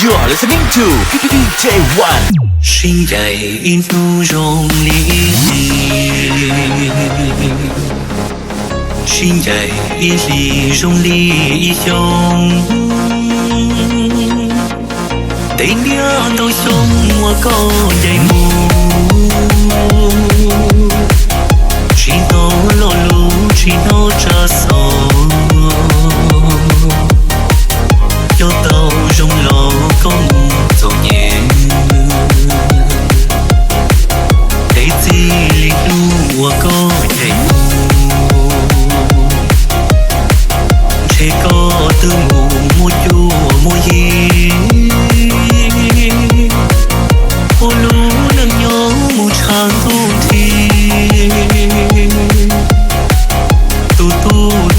You are listening to djvanh. 心在音符中离心在音里中离胸地亮到胸我高đầy mù chỉ nó lo lú chỉ nó trả sầu cho tao trong lo có mù dầu nhẹ thấy gì lịch đua có thể mù chỉ có từ mù mua chua mua gì ô lú nâng nhớ mù tràn thu thi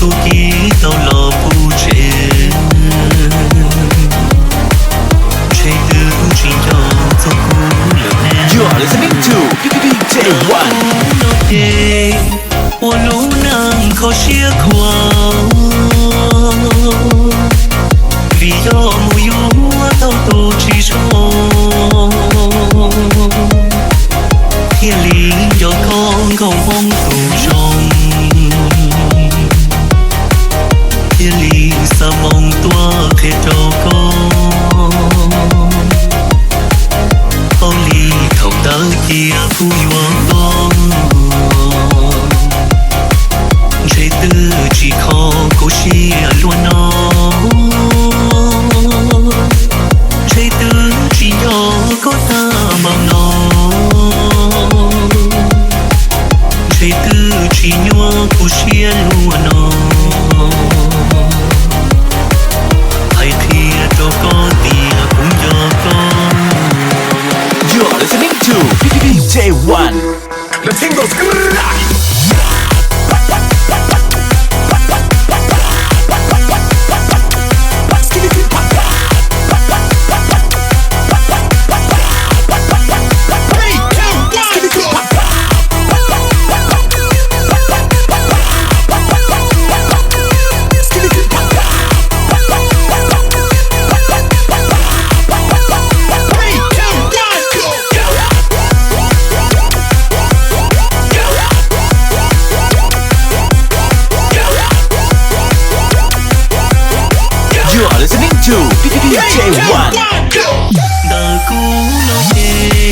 tu ký tao lo phụ trên chế tư chỉ cho tôi cú lửa nè. You are listening to djvanh. ô lú nâng khó chia khoa vì do mù yếu tao tu chỉ cho thiên lý cho con không mong tù trong thiên lý sa mong tua thế trâu con ông lý thông tớ chia khu yuan con chế tư chỉ khó cố chia luôn nó chế tư chỉ nhỏ có ta bằng nó chế tư chỉ nhỏ cố chia luôn nó hãy kia cho con tia cũng cho con. You are listening to djvanh. The thing goes You are listening to djvanh. Đời cũ lâu về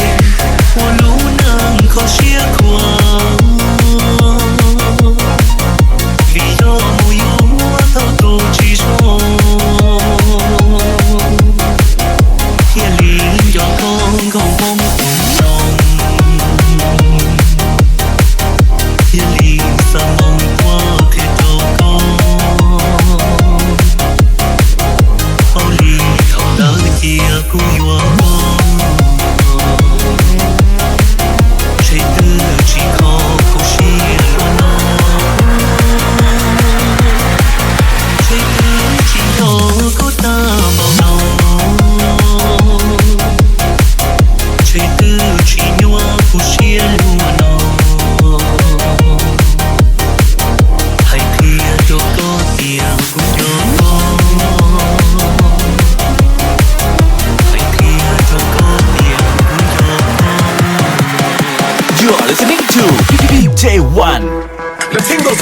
ô lú nâng khó chia khoa vì do mùi yếu thao tu chỉ cho thiên lý cho con không mong cùng lòng thiên lý sa mong qua thế cho con Holy thông đỡ chia cu yuan chế tư chỉ khó cố chia luôn nó chế tư chỉ nhỏ có ta bao nó chế tư chỉ nhỏ cố chia luôn nó hãy kia cho có tiền cũng cho con. You are listening to djvanh. The thing goes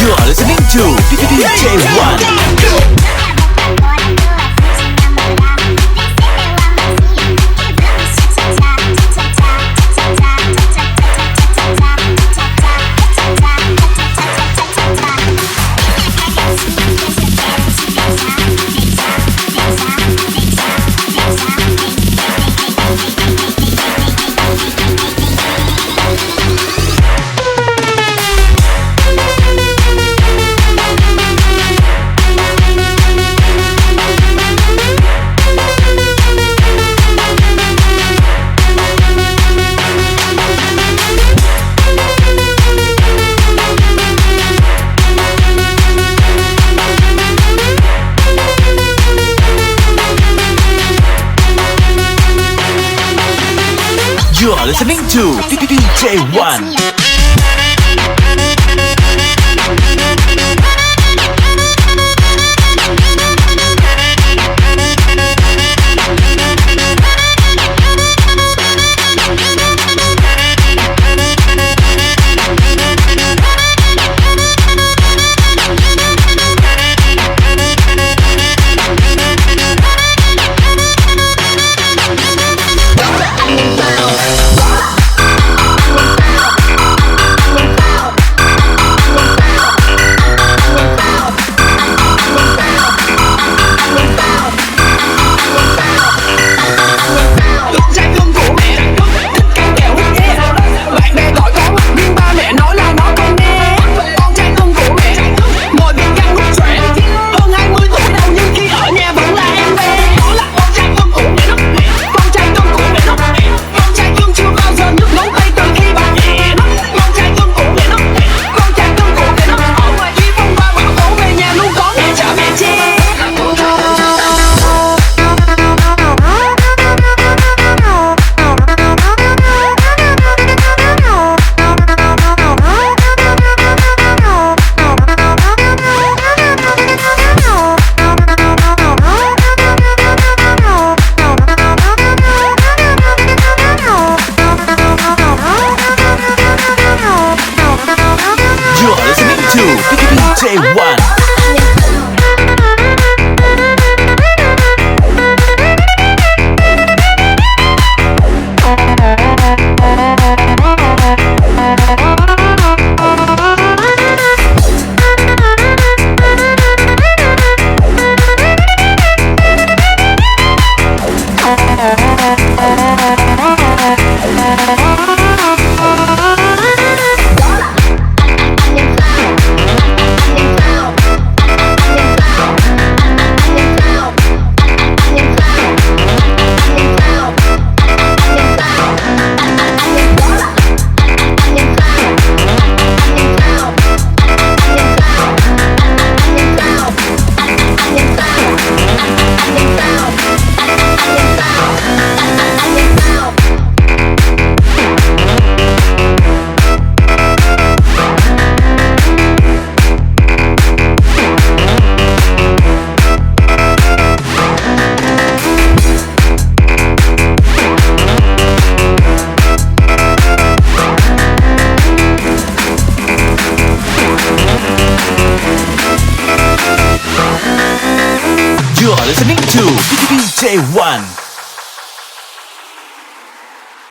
You are listening to djvanh. are listening to djvanh. You are listening to djvanh. You are listening to djvanh.